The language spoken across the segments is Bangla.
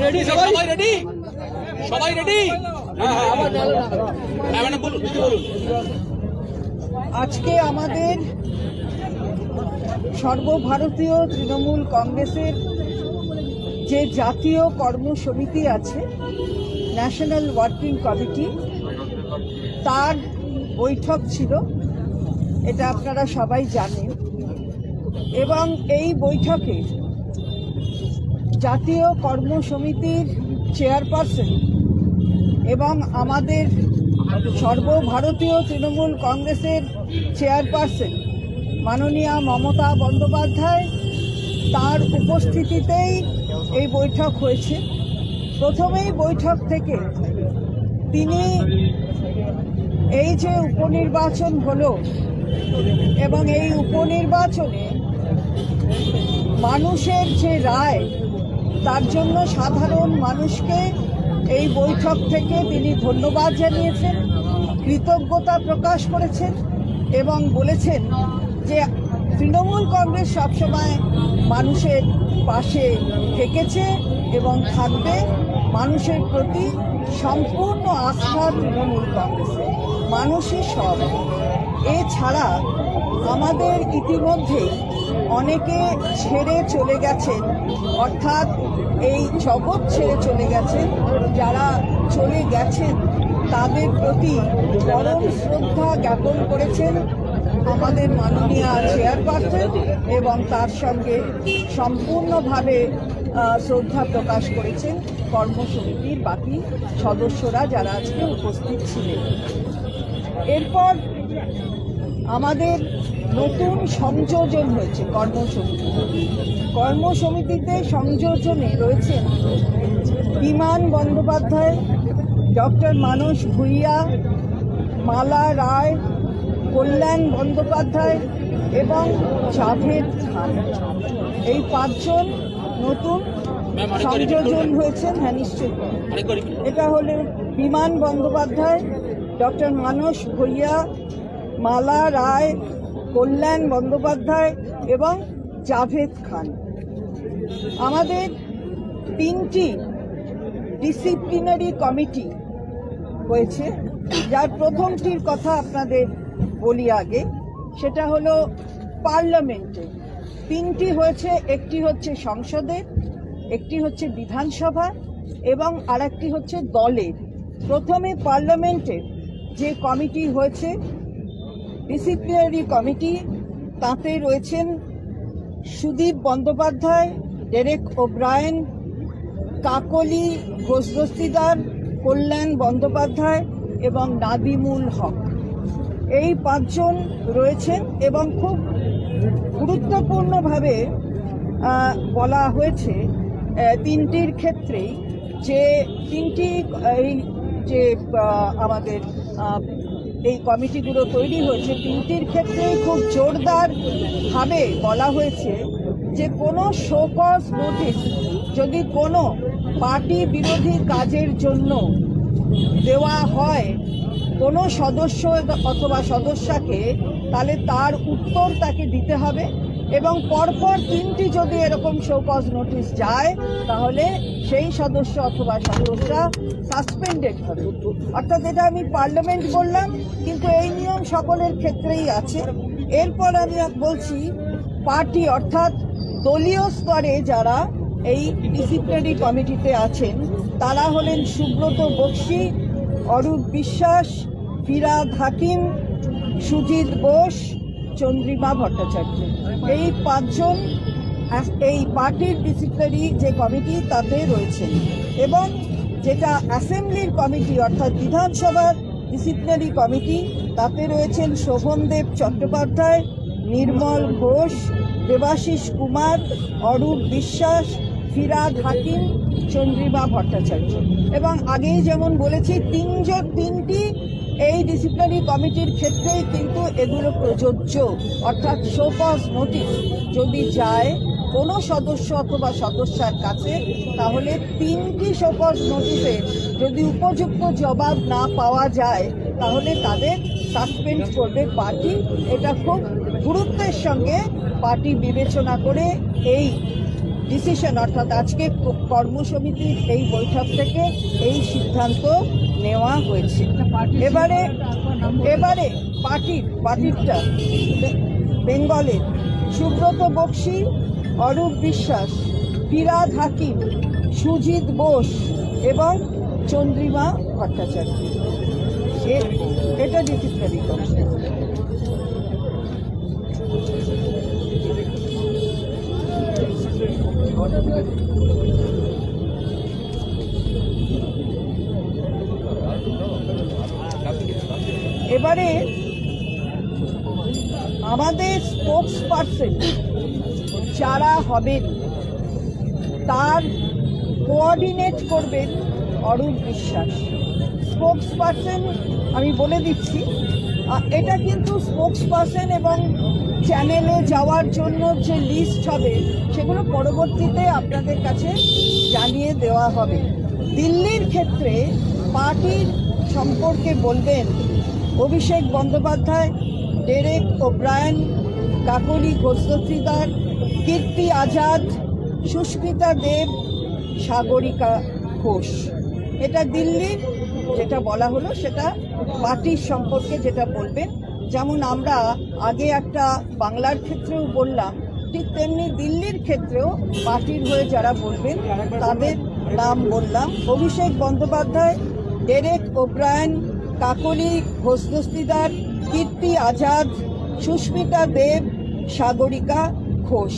রেডি সবাই রেডি সবাই রেডি আজকে আমাদের সর্বভারতীয় তৃণমূল কংগ্রেসের যে জাতীয় কর্মসমিতি আছে, ন্যাশনাল ওয়ার্কিং কমিটি, তার বৈঠক ছিল। এটা আপনারা সবাই জানেন। এবং এই বৈঠকে জাতীয় কর্মসমিতির চেয়ারপারসন এবং আমাদের সর্বভারতীয় তৃণমূল কংগ্রেসের চেয়ারপারসন মাননীয়া মমতা বন্দ্যোপাধ্যায়, তার উপস্থিতিতেই এই বৈঠক হয়েছে। প্রথমেই বৈঠক থেকে তিনি এই যে উপনির্বাচন হলো এবং এই উপনির্বাচনে মানুষের যে রায়, তার জন্য সাধারণ মানুষকে এই বৈঠক থেকে তিনি ধন্যবাদ জানিয়েছেন, কৃতজ্ঞতা প্রকাশ করেছেন এবং বলেছেন যে তৃণমূল কংগ্রেস সবসময় মানুষের পাশে থেকেছে এবং থাকবে। মানুষের প্রতি সম্পূর্ণ আস্থা তৃণমূল কংগ্রেসের, মানুষই সব। এছাড়া আমাদের ইতিমধ্যে অনেকে ছেড়ে চলে গেছেন, অর্থাৎ এই জগৎ ছেড়ে চলে গেছেন। যারা চলে গেছেন তাদের প্রতি পরম শ্রদ্ধা জ্ঞাপন করেছেন আমাদের মাননীয় চেয়ারপারসন এবং তার সঙ্গে সম্পূর্ণভাবে শ্রদ্ধা প্রকাশ করেছেন কর্মসমিতির বাকি সদস্যরা যারা আজকে উপস্থিত ছিলেন। এরপর আমাদের নতুন সংযোজন হয়েছে কর্মসমিতিতে। সংযোজনে রয়েছেন বিমান বন্দ্যোপাধ্যায়, ডক্টর মানস ভূঁইয়া, মালা রায়, কল্যাণ বন্দ্যোপাধ্যায় এবং জাভেদ খান। এই পাঁচজন নতুন সংযোজন হয়েছেন। হ্যাঁ, নিশ্চয়ই। এটা হলো বিমান বন্দ্যোপাধ্যায়, ডক্টর মানস ভূঁইয়া, মালা রায়, কল্যাণ বন্দ্যোপাধ্যায় এবং জাভেদ খান। আমাদের তিনটি ডিসিপ্লিনারি কমিটি হয়েছে, যার প্রথমটির কথা আপনাদের বলি আগে। সেটা হলো পার্লামেন্টে তিনটি হয়েছে, একটি হচ্ছে সংসদের, একটি হচ্ছে বিধানসভা এবং আরেকটি হচ্ছে দলের। প্রথমে পার্লামেন্টের যে কমিটি হয়েছে, ডিসিপ্লিনারি কমিটি, তাতে রয়েছেন সুদীপ বন্দ্যোপাধ্যায়, ডেরেক ওব্রায়েন, কাকলি ঘোষদস্তিদার, কল্যাণ বন্দ্যোপাধ্যায় এবং নাদিমুল হক। এই পাঁচজন রয়েছেন এবং খুব গুরুত্বপূর্ণভাবে বলা হয়েছে তিনটির ক্ষেত্রেই যে তিনটি এই যে আমাদের এই কমিটিগুলো তৈরি হয়েছে, তিনটির ক্ষেত্রেই খুব জোরদারভাবে বলা হয়েছে যে কোনো শো কজ নোটিশ যদি কোনো পার্টি বিরোধী কাজের জন্য দেওয়া হয় কোনো সদস্য অথবা সদস্যকে, তাহলে তার উত্তর তাকে দিতে হবে এবং পরপর তিনটি যদি এরকম শো কজ নোটিশ যায় তাহলে সেই সদস্য অথবা সদস্যা সাসপেন্ডেড হবে। অর্থাৎ এটা আমি পার্লামেন্ট বললাম, কিন্তু এই নিয়ম সকলের ক্ষেত্রেই আছে। এরপর আমি বলছি পার্টি অর্থাৎ দলীয় স্তরে যারা এই ডিসিপ্লিনারি কমিটিতে আছেন তারা হলেন সুব্রত বক্সী, অরূপ বিশ্বাস, ফিরাদ হাকিম, সুজিত বোস, চন্দ্রিমা ভট্টাচার্য। এই পাঁচজন এই পার্টির ডিসিপ্লিনারি যে কমিটি তাতে রয়েছেন। এবং যেটা অ্যাসেম্বলির কমিটি অর্থাৎ বিধানসভার ডিসিপ্লিনারি কমিটি, তাতে রয়েছেন শোভনদেব চট্টোপাধ্যায়, নির্মল ঘোষ, দেবাশিস কুমার, অরূপ বিশ্বাস, ফিরাদ হাকিম, চন্দ্রিমা ভট্টাচার্য। এবং আগেই যেমন বলেছি তিনটি এই ডিসিপ্লিনারি কমিটির ক্ষেত্রেই কিন্তু এগুলো প্রযোজ্য। অর্থাৎ শো কজ নোটিশ যদি যায় কোনো সদস্য অথবা সদস্যার কাছে, তাহলে তিনটি শো কজ নোটিশে যদি উপযুক্ত জবাব না পাওয়া যায় তাহলে তাদের সাসপেন্ড করবে পার্টি। এটা খুব গুরুত্বের সঙ্গে পার্টি বিবেচনা করে এই ডিসিশন, অর্থাৎ আজকে কর্মসমিতির এই বৈঠক থেকে এই সিদ্ধান্ত নেওয়া হয়েছে। এবারে পার্টিটা বেঙ্গলের সুব্রত বক্সী, অরূপ বিশ্বাস, ফিরাদ হাকিম, সুজিত বোস এবং চন্দ্রিমা ভট্টাচার্য, এটা ডিসিপ্লিনারি কমিশন। এবারে আমাদের স্পোক্স পার্সন যারা হবেন তার কোঅর্ডিনেট করবেন অরূপ বিশ্বাস। স্পোক্স পার্সন আমি বলে দিচ্ছি, এটা কিন্তু স্পোক্স পার্সন এবং চ্যানেলে যাওয়ার জন্য যে লিস্ট হবে সেগুলো পরবর্তীতে আপনাদের কাছে জানিয়ে দেওয়া হবে। দিল্লির ক্ষেত্রে পার্টির সম্পর্কে বলবেন অভিষেক বন্দ্যোপাধ্যায়, ডেরেক ওব্রায়ান, কাকলি ঘোষদস্তিদার, কীর্তি আজাদ, সুস্মিতা দেব, সাগরিকা ঘোষ। এটা দিল্লির যেটা বলা হলো সেটা পার্টির সম্পর্কে যেটা বলবেন। যেমন আমরা আগে একটা বাংলার ক্ষেত্রেও বললাম, ঠিক তেমনি দিল্লির ক্ষেত্রেও পার্টির হয়ে যারা বলবেন তাদের নাম বললাম। অভিষেক বন্দ্যোপাধ্যায়, ডেরেক ওব্রায়ান, কাকলি ঘোষদস্তিদার, কীর্তি আজাদ, সুস্মিতা দেব, সাগরিকা ঘোষ।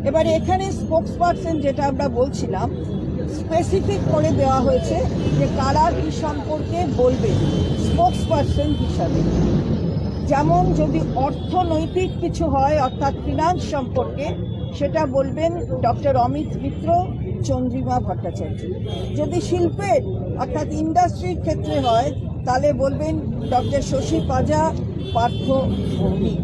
এবারে এখানে স্পোক্স পার্সন যেটা আমরা বলছিলাম স্পেসিফিক করে দেওয়া হয়েছে যে কারা কি সম্পর্কে বলবেন স্পোক্স পার্সন হিসাবে। যেমন যদি অর্থনৈতিক কিছু হয় অর্থাৎ ফিনান্স সম্পর্কে সেটা বলবেন ডক্টর অমিত মিত্র, চন্দ্রিমা ভট্টাচার্য। যদি শিল্পের অর্থাৎ ইন্ডাস্ট্রির ক্ষেত্রে হয় তাহলে বলবেন ডক্টর শশী পাজা, পার্থ ভৌমিক।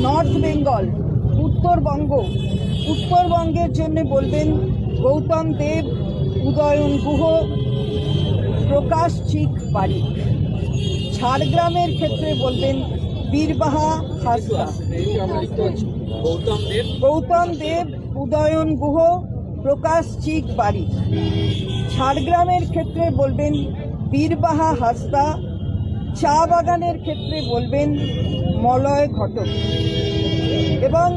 নর্থ বেঙ্গল, উত্তরবঙ্গের জন্য বলবেন গৌতম দেব, উদয়ন গুহ, প্রকাশ চিক বারিক। ঝাড়গ্রামের ক্ষেত্রে বলবেন বীরবাহা হাসদা। গৌতম দেব, উদয়ন গুহ, প্রকাশ চিক বারিক। ঝাড়গ্রামের ক্ষেত্রে বলবেন বীরবাহা হাসদা। চা বাগানের ক্ষেত্রে বলবেন মলয় ঘটক। এবং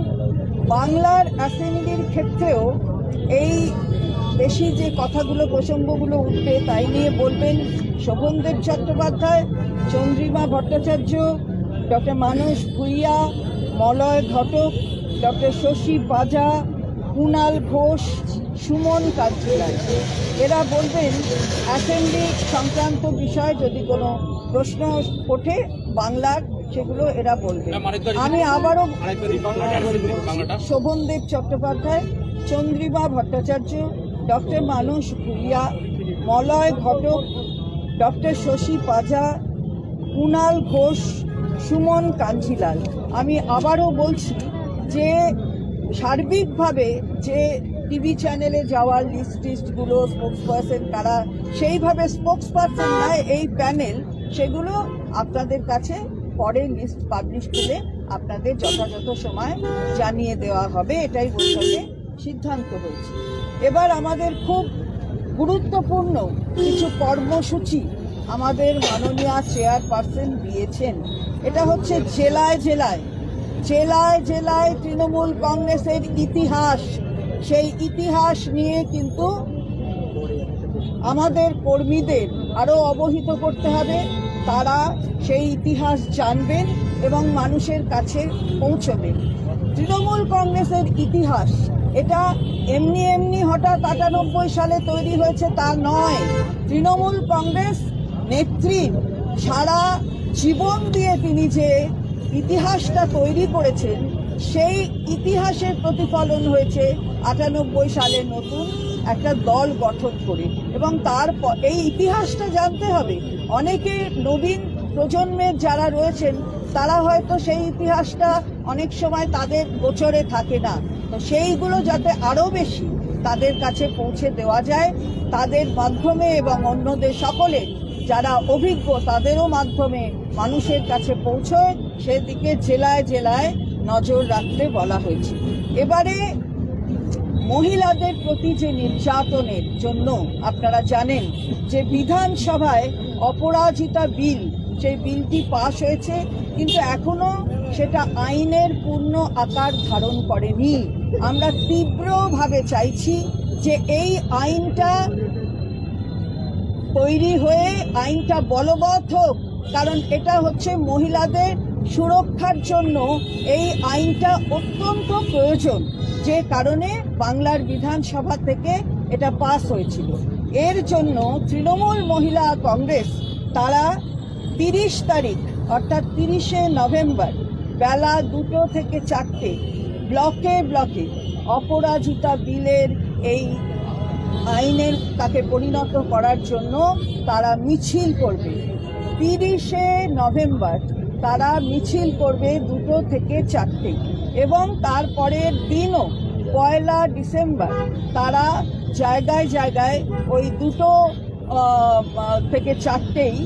বাংলার অ্যাসেম্বলির ক্ষেত্রেও এই বেশি যে কথাগুলো প্রসঙ্গগুলো উঠবে তাই নিয়ে বলবেন শোভনদেব চট্টোপাধ্যায়, চন্দ্রিমা ভট্টাচার্য, ডক্টর মানস ভূঁইয়া, মলয় ঘটক, ডক্টর শশী পাজা, কুণাল ঘোষ, সুমন কাঞ্জিলাল। এরা বলবেন অ্যাসেম্বলি সংক্রান্ত বিষয় যদি কোনো প্রশ্ন ওঠে বাংলার সেগুলো এরা বলবে। আমি আবারও শোভনদেব চট্টোপাধ্যায়, চন্দ্রিমা ভট্টাচার্য, ডক্টর মানস ভূঁইয়া, মলয় ঘটক, ডক্টর শশী পাজা, কুণাল ঘোষ, সুমন কাঞ্জিলাল। আমি আবারও বলছি যে সার্বিকভাবে যে টিভি চ্যানেলে যাওয়ার লিস্টগুলো স্পোক্স পার্সন কারা সেইভাবে স্পোক্স পার্সন নয় এই প্যানেল, সেগুলো আপনাদের কাছে পরে লিস্ট পাবলিশ করে আপনাদের যথাযথ সময় জানিয়ে দেওয়া হবে। এটাই বৈঠকে সিদ্ধান্ত হয়েছে। এবার আমাদের খুব গুরুত্বপূর্ণ কিছু কর্মসূচি আমাদের মাননীয় চেয়ারপারসন দিয়েছেন। এটা হচ্ছে জেলায় জেলায় তৃণমূল কংগ্রেসের ইতিহাস, সেই ইতিহাস নিয়ে কিন্তু আমাদের কর্মীদের আরও অবহিত করতে হবে। তারা সেই ইতিহাস জানবেন এবং মানুষের কাছে পৌঁছবেন। তৃণমূল কংগ্রেসের ইতিহাস এটা এমনি হঠাৎ ৯৮ সালে তৈরি হয়েছে তা নয়। তৃণমূল কংগ্রেস নেত্রী সারা জীবন দিয়ে তিনি যে ইতিহাসটা তৈরি করেছেন সেই ইতিহাসের প্রতিফলন হয়েছে ৯৮ সালে নতুন একটা দল গঠন করে। এবং তারপর এই ইতিহাসটা জানতে হবে। অনেকে নবীন প্রজন্মের যারা রয়েছেন তারা হয়তো সেই ইতিহাসটা অনেক সময় তাদের গোচরে থাকে না। তো সেইগুলো যাতে আরো বেশি তাদের কাছে পৌঁছে দেওয়া যায়, তাদের মাধ্যমে এবং অন্যদের সকলের যারা অভিজ্ঞ তাদেরও মাধ্যমে মানুষের কাছে পৌঁছয়, সেদিকে জেলায় জেলায় নজর রাখতে বলা হয়েছে। এবারে মহিলাদের প্রতি যে নির্যাতনের জন্য আপনারা জানেন যে বিধানসভায় অপরাজিতা বিল, সেই বিলটি পাশ হয়েছে, কিন্তু এখনো সেটা আইনের পূর্ণ আকার ধারণ করেনি। আমরা তীব্রভাবে চাইছি যে এই আইনটা তৈরি হয়ে আইনটা বলবৎ হোক, কারণ এটা হচ্ছে মহিলাদের সুরক্ষার জন্য এই আইনটা অত্যন্ত প্রয়োজন, যে কারণে বাংলার বিধানসভা থেকে এটা পাস হয়েছিল। এর জন্য তৃণমূল মহিলা কংগ্রেস তারা 30 তারিখ অর্থাৎ 30শে নভেম্বর বেলা 2টো থেকে 4টে ব্লকে ব্লকে অপরাজিতা বিলের এই আইনের তাকে পরিণত করার জন্য তারা মিছিল করবে। 30শে নভেম্বর তারা মিছিল করবে 2টো থেকে 4টে, এবং তারপরের দিনও 1 ডিসেম্বর তারা জায়গায় জায়গায় ওই 2টো থেকে 4টেই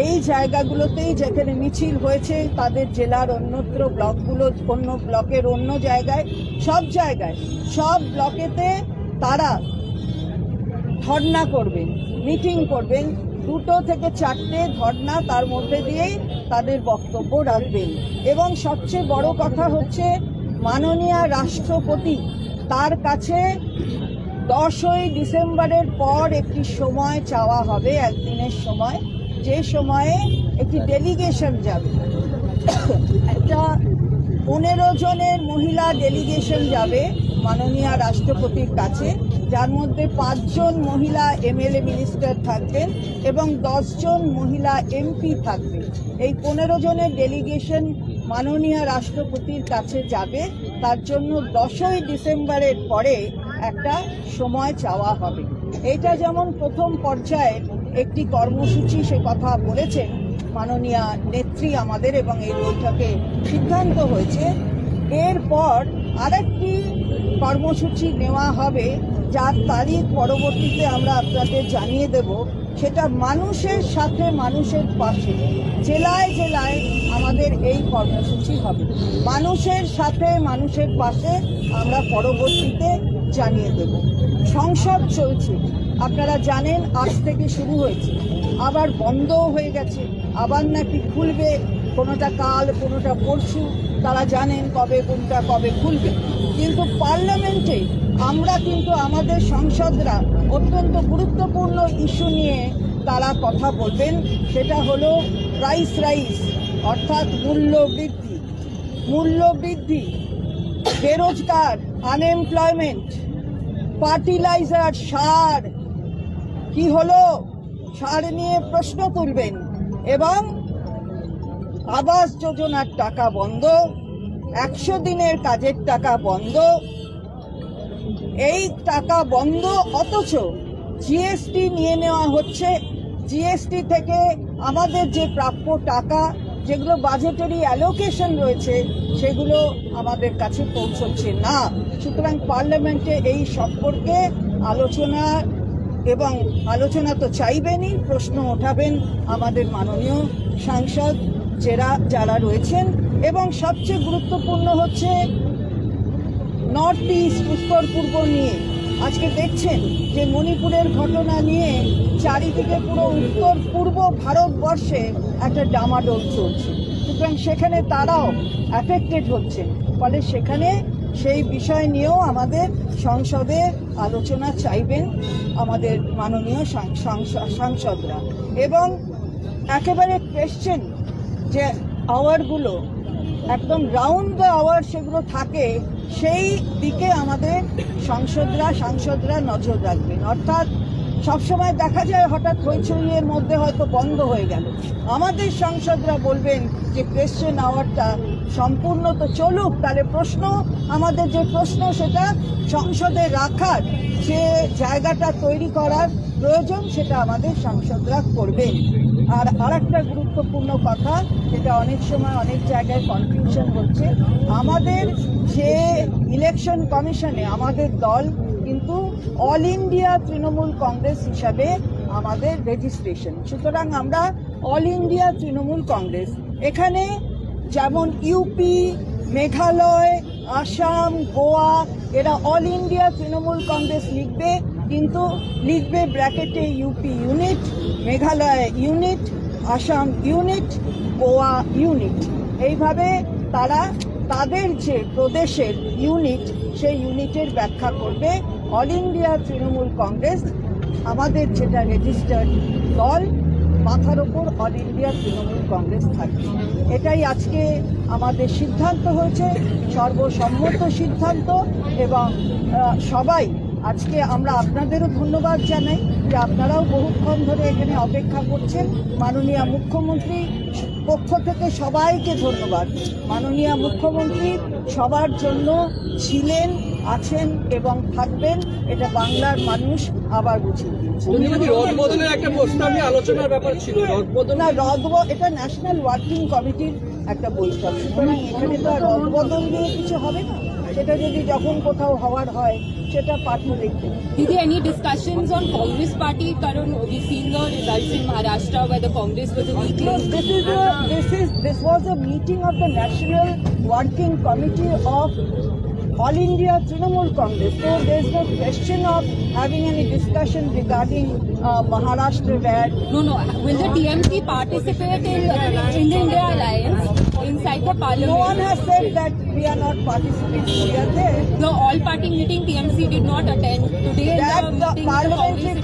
এই জায়গাগুলোতেই যেখানে মিছিল হয়েছে তাদের জেলার অন্যত্র ব্লকগুলো, অন্য ব্লকের অন্য জায়গায়, সব ব্লকেতে তারা ধর্ণা করবেন, মিটিং করবেন। 2টো থেকে 4টে ধর্ণা, তার মধ্যে দিয়েই তাদের বক্তব্য রাখবেন। এবং সবচেয়ে বড় কথা হচ্ছে মাননীয় রাষ্ট্রপতি তার কাছে 10ই ডিসেম্বরের পর একটি সময় চাওয়া হবে, একদিনের সময়, যে সময়ে একটি ডেলিগেশন যাবে। একটা 15 জনের মহিলা ডেলিগেশন যাবে মাননীয় রাষ্ট্রপতির কাছে, যার মধ্যে 5 জন মহিলা এমএলএ মিনিস্টার থাকবেন এবং 10 জন মহিলা এমপি থাকবে। এই 15 জনের ডেলিগেশন মাননীয় রাষ্ট্রপতির কাছে যাবে, তার জন্য 10ই ডিসেম্বরের পরে একটা সময় চাওয়া হবে। এটা যেমন প্রথম পর্যায়ের একটি কর্মসূচি, সে কথা বলেছেন মাননীয় নেত্রী আমাদের, এবং এই বৈঠকে সিদ্ধান্ত হয়েছে। এরপর আরেকটি কর্মসূচি নেওয়া হবে, যার তারিখ পরবর্তীতে আমরা আপনাদের জানিয়ে দেব। সেটা মানুষের সাথে মানুষের পাশে, জেলায় জেলায় আমাদের এই কর্মসূচি হবে। মানুষের সাথে মানুষের পাশে আমরা পরবর্তীতে জানিয়ে দেব। সংসদ চলছে, আপনারা জানেন আজ থেকে শুরু হয়েছে, আবার বন্ধও হয়ে গেছে, আবার নাকি খুলবে, কোনোটা কাল কোনোটা পরশু, তারা জানেন কবে কোনটা কবে খুলবে। কিন্তু পার্লামেন্টে আমরা কিন্তু আমাদের সাংসদরা অত্যন্ত গুরুত্বপূর্ণ ইস্যু নিয়ে তারা কথা বলবেন। সেটা হলো প্রাইস রাইজ, অর্থাৎ মূল্যবৃদ্ধি, বেরোজগার, আনএমপ্লয়মেন্ট, ফার্টিলাইজার, সার কি হলো, সার নিয়ে প্রশ্ন তুলবেন, এবং আবাস যোজনার টাকা বন্ধ, 100 দিনের কাজের টাকা বন্ধ, এই টাকা বন্ধ, অথচ জিএসটি নিয়ে নেওয়া হচ্ছে। জিএসটি থেকে আমাদের যে প্রাপ্য টাকা, যেগুলো বাজেটারি অ্যালোকেশন রয়েছে, সেগুলো আমাদের কাছে পৌঁছচ্ছে না। সুতরাং পার্লামেন্টে এই সম্পর্কে আলোচনা তো চাইবেনই, প্রশ্ন ওঠাবেন আমাদের মাননীয় সাংসদ যারা রয়েছেন। এবং সবচেয়ে গুরুত্বপূর্ণ হচ্ছে নর্থ ইস্ট, উত্তর পূর্ব নিয়ে। আজকে দেখছেন যে মণিপুরের ঘটনা নিয়ে চারিদিকে পুরো উত্তর পূর্ব ভারতবর্ষে একটা ডামাডোল চলছে। সুতরাং সেখানে তারাও অ্যাফেক্টেড হচ্ছে, ফলে সেখানে সেই বিষয় নিয়েও আমাদের সংসদে আলোচনা চাইবেন আমাদের মাননীয় সাংসদরা। এবং একেবারে কোয়েশ্চেন যে আওয়ারগুলো একদম রাউন্ড দ্য আওয়ার সেগুলো থাকে, সেই দিকে আমাদের সাংসদরা নজর রাখবেন। অর্থাৎ সবসময় দেখা যায় হঠাৎ হইচইয়ের মধ্যে হয়তো বন্ধ হয়ে গেল, আমাদের সাংসদরা বলবেন যে কোয়েশ্চেন আওয়ারটা সম্পূর্ণ তো চলুক, তাহলে আমাদের যে প্রশ্ন সেটা সংসদে রাখার যে জায়গাটা তৈরি করার প্রয়োজন, সেটা আমাদের সাংসদরা করবেন। আর আরেকটা গুরুত্বপূর্ণ কথা, যেটা অনেক সময় অনেক জায়গায় কনফিউশন হচ্ছে, আমাদের যে ইলেকশন কমিশনে আমাদের দল কিন্তু অল ইন্ডিয়া তৃণমূল কংগ্রেস হিসাবে আমাদের রেজিস্ট্রেশন। সুতরাং আমরা অল ইন্ডিয়া তৃণমূল কংগ্রেস, এখানে যেমন ইউপি, মেঘালয়, আসাম, গোয়া, এরা অল ইন্ডিয়া তৃণমূল কংগ্রেস লিখবে, কিন্তু লিখবে ব্র্যাকেটে UP unit, Meghalaya unit, Assam unit, Goa unit. এইভাবে তারা তাদের যে প্রদেশের ইউনিট, সেই ইউনিটের ব্যাখ্যা করবে। অল ইন্ডিয়া তৃণমূল কংগ্রেস আমাদের যেটা রেজিস্টার্ড দল, মাথার ওপর অল ইন্ডিয়া তৃণমূল কংগ্রেস থাকবে। এটাই আজকে আমাদের সিদ্ধান্ত হয়েছে, সর্বসম্মত সিদ্ধান্ত। এবং সবাই আজকে আমরা আপনাদেরও ধন্যবাদ জানাই যে আপনারাও বহুক্ষণ ধরে এখানে অপেক্ষা করছেন। মাননীয় মুখ্যমন্ত্রী পক্ষ থেকে সবাইকে ধন্যবাদ। মাননীয় মুখ্যমন্ত্রী সবার জন্য ছিলেন, আছেন এবং থাকবেন, এটা বাংলার মানুষ আবার বুঝিয়ে দিয়েছে। রদবদলের একটা প্রস্তাব নিয়ে আলোচনার ব্যাপার ছিল, রদবদল না, এটা ন্যাশনাল ওয়ার্কিং কমিটির একটা বৈঠক, সুতরাং এখানে তো আর রদবদল নিয়ে কিছু হবে না। সেটা যদি যখন কোথাও হওয়ার হয় সেটা পার্টি দেখবে। Did any discussions on Congress party? Karan, we've seen the results in Maharashtra where the Congress was a weak No, link. this was a meeting of the National Working Committee of All India Trinamool Congress. So there's no question of having any discussion regarding Maharashtra where No. Will the TMC participate in the India Alliance inside the no parliament? one has said that we are not participating. We are there. The all-party meeting TMC did not attend. Today That in the the meeting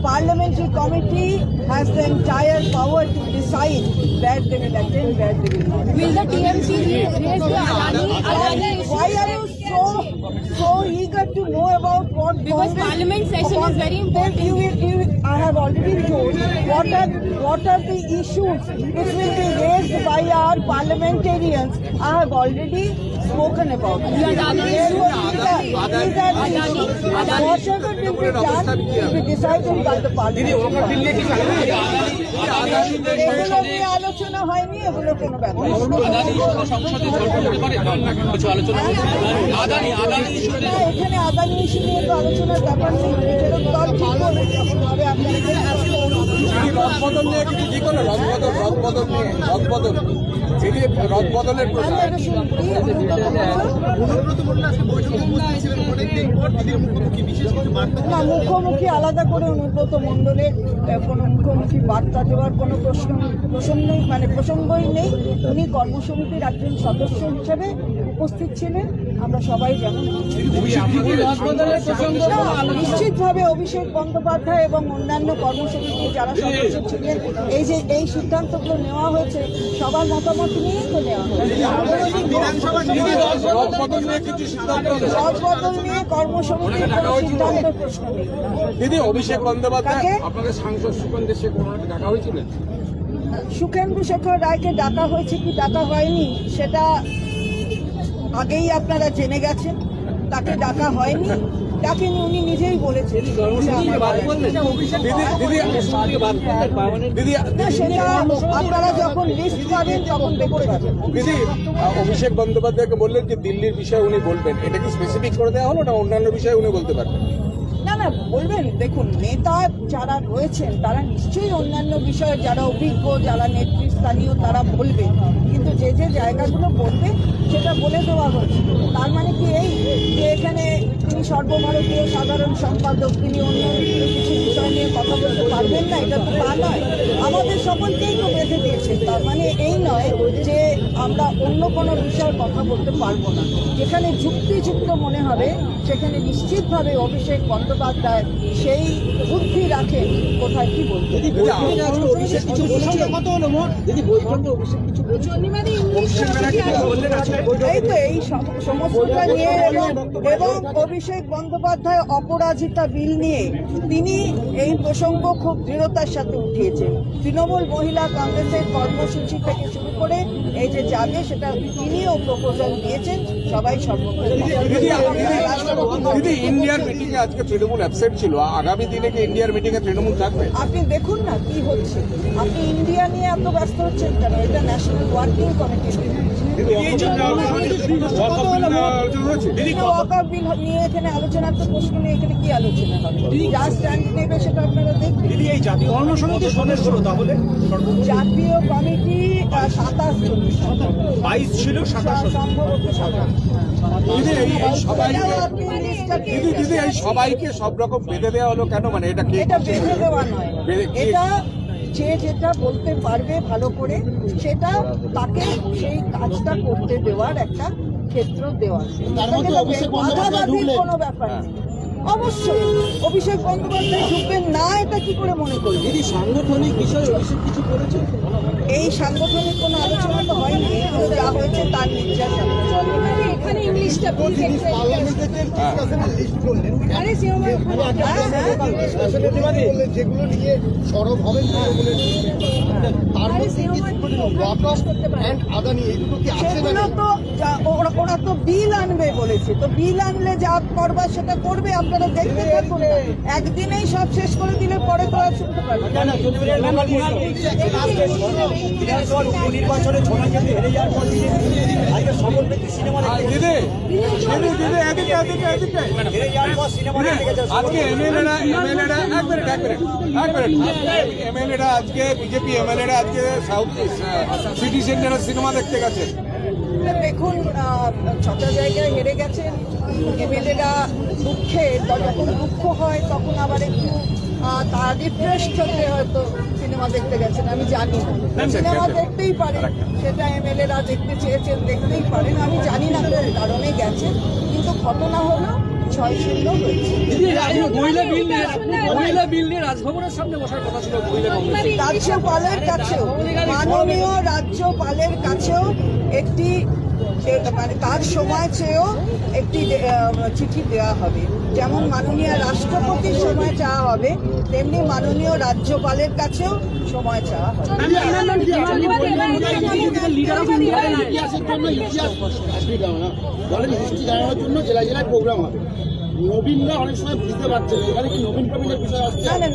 parliamentary committee has the entire power to decide where they will attend, where they will not. Will the TMC raise the Adani issue? Why are you so eager to know about what? Because Parliament session is very important. I have already told what are the issues which will be raised by our parliamentarians. I have already spoken about it. The Adani issue. Whatever will be done will be decided by the parliament. এগুলো নিয়ে আলোচনা হয়নি, এগুলো কোনো ব্যাপার না। এখানে আদানি ইস্যু নিয়ে তো আলোচনার ব্যাপার নেই, নিজেরও দল ঠিক করবে যখন হবে আপনাদের। রদবদল নিয়ে কিছু কি করলো? রদবদলের আমি এটা শুনছি, না, মুখোমুখি আলাদা করে অনুব্রত মণ্ডলের কোনো মুখোমুখি বার্তা দেওয়ার কোনো প্রসঙ্গই নেই। উনি কর্মসমিতির একজন সদস্য হিসেবে উপস্থিত ছিলেন, আমরা সবাই যেমন। নিশ্চিতভাবে অভিষেক বন্দ্যোপাধ্যায় এবং অন্যান্য কর্মসমিতির যারা সদস্য ছিলেন, এই সিদ্ধান্তগুলো নেওয়া হয়েছে সবার মতামত নিয়েই তো নেওয়া হয়েছে। রদবদল নিয়ে কর্মসমিতির কোনো সিদ্ধান্তের প্রশ্ন নেই। দিদি, অভিষেক বন্দ্যোপাধ্যায় আপনাদের সাংসদ সুকেন্দ্র শেখর দেখা হয়েছিলেন? সুকেন্দ্র শেখর রায়কে ডাকা হয়েছে কি ডাকা হয়নি সেটা আগেই আপনারা জেনে গেছেন। তাকে ডাকা হয়নি, ডাকেনি, উনি নিজেই বলেছেন। না, সেটা আপনারা যখন লিস্ট পাবেন তখন দেখতে পাবেন। দিদি, অভিষেক বন্দ্যোপাধ্যায়কে বললেন যে দিল্লির বিষয়ে উনি বলবেন, এটা কি স্পেসিফিক করে দেওয়া হলো না অন্যান্য বিষয়ে উনি বলতে পারবেন? না, বলবেন। দেখুন, নেতা যারা রয়েছেন তারা নিশ্চয়ই অন্যান্য বিষয়ে, যারা অভিজ্ঞ, যারা নেতৃস্থানীয়, তারা বলবেন, কিন্তু যে জায়গাগুলো বলবে সেটা বলে দেওয়া হয়েছে। তার মানে কি এই যে এখানে তিনি সর্বভারতীয় সাধারণ সম্পাদক, তিনি অন্য কিছু বিষয় নিয়ে কথা বলতে পারবেন না? এটা তো তা নয়। আমাদের সকলকেই তো বেঁধে দিয়েছেন। তার মানে এই নয় যে আমরা অন্য কোনো বিষয়ে কথা বলতে পারবো না। যেখানে যুক্তিযুক্ত মনে হবে সেখানে নিশ্চিতভাবে অভিষেক বন্দ্যোপাধ্যায় সেই বুদ্ধি রাখেন কোথায় কি বলতে। এই তো এই সমস্তটা নিয়ে এবং অভিষেক বন্দ্যোপাধ্যায় অপরাজিতা বিল নিয়ে তিনি এই প্রসঙ্গ খুব দৃঢ়তার সাথে উঠিয়েছেন। তৃণমূল মহিলা কংগ্রেসের কর্মসূচি থেকে শুরু করে এই যে যাবে সেটা তিনিও প্রপোজাল দিয়েছেন, সবাই সর্বক্ষণ। দিদি ইন্ডিয়ার মিটিং এ আজকে তৃণমূল অ্যাবসেন্ট ছিল, আগামী দিনে কি ইন্ডিয়ার মিটিং এ তৃণমূল থাকবে? আপনি দেখুন না কি হচ্ছে, আপনি ইন্ডিয়া নিয়ে এত ব্যস্ত হচ্ছেন কেন? এটা ন্যাশনাল ওয়ার্কিং কমিটি ওয়াকআউট বিল নিয়ে এখানে আলোচনার তো প্রশ্ন নেই, এখানে কি আলোচনা হবে? যা স্ট্যান্ড নেবে সেটা আপনারা দেখবেন। দিদি এই জাতীয় কর্মসমিতির সদস্য তাহলে জাতীয় কমিটি 27 জন, 22 ছিল 27 সম্ভবত 27। দিদি এই সবাইকে আপনি লিস্টটা পেয়ে দিদি দিদি এই সবাইকে সব রকম বেঁধে দেওয়া হলো কেন? মানে এটা কি এটা বেঁধে দেওয়া নয়, কি- এটা যে যেটা বলতে পারবে ভালো করে সেটা তাকে সেই কাজটা করতে দেওয়ার একটা ক্ষেত্র দেওয়া। বাধাবাধির কোনো ব্যাপার নেই। অবশ্যই অভিষেক বন্দ্যোপাধ্যায় ঢুকবেন না, এটা কি করে মনে করবেন? দিদি সাংগঠনিক বিষয়ে অভিষেক কিছু করেছে? এই সাংগঠনিক কোনো আলোচনা তো হয়নি, কিন্তু যা হয়েছে তার নির্যাস এখানে ইংলিশটা বলতে যেগুলো নিয়ে সরব হবেন আদানি এই দুটো কি আছে? সেগুলো তো ওরা তো বিল আনবে বলেছে, তো বিল আনলে যা করবার সেটা করবে, আপনারা দেখতে থাকুন। একদিনেই সব শেষ করে দিলে পরে তো আর শুনতে পারবেন। নির্বাচনে ছোড়া কেন্দ্রে হেরে যাওয়ার পর আজকে সকল ব্যক্তি সিনেমা দিদি দিদি দিদি এদিকে এদিকে এদিকে হেরে যাওয়ার পর সিনেমা দেখতে গেছে। আজকে এমএলএরা এমএলএরা আজকে বিজেপি এমএলএরা আজকে সাউথ সিটি সেন্টারে সিনেমা দেখতে গেছে। দেখুন, 6টা জায়গায় হেরে গেছেন এমএলএরা। দুঃখে যখন দুঃখ হয় তখন আবার একটু তার রিফ্রেশড হতে হয়তো সিনেমা দেখতে গেছেন, আমি জানি না। সিনেমা দেখতেই পারেন, সেটা এমএলএরা দেখতে চেয়েছেন, দেখতেই পারেন, আমি জানি না কোন কারণে গেছেন, কিন্তু ঘটনা হলো 6-0 হয়েছে। মহিলা বিল নিয়ে রাজভবনের সামনে বসার কথা ছিল রাজ্যপালের কাছেও, মাননীয় রাজ্যপালের কাছেও একটি মানে তার সময় চেয়েও একটি চিঠি দেওয়া হবে। যেমন মাননীয় রাষ্ট্রপতির সময় চাওয়া হবে, তেমনি মাননীয় রাজ্যপালের কাছেও সময় চাওয়া হবে। বলেন হিস্ট্রি জানানোর জন্য জেলায় জেলায় প্রোগ্রাম হবে। নবীনরা অনেক সময় বুঝতে পারছে না, এখানে কি নবীন প্রবীণের বিষয় আসছে? না,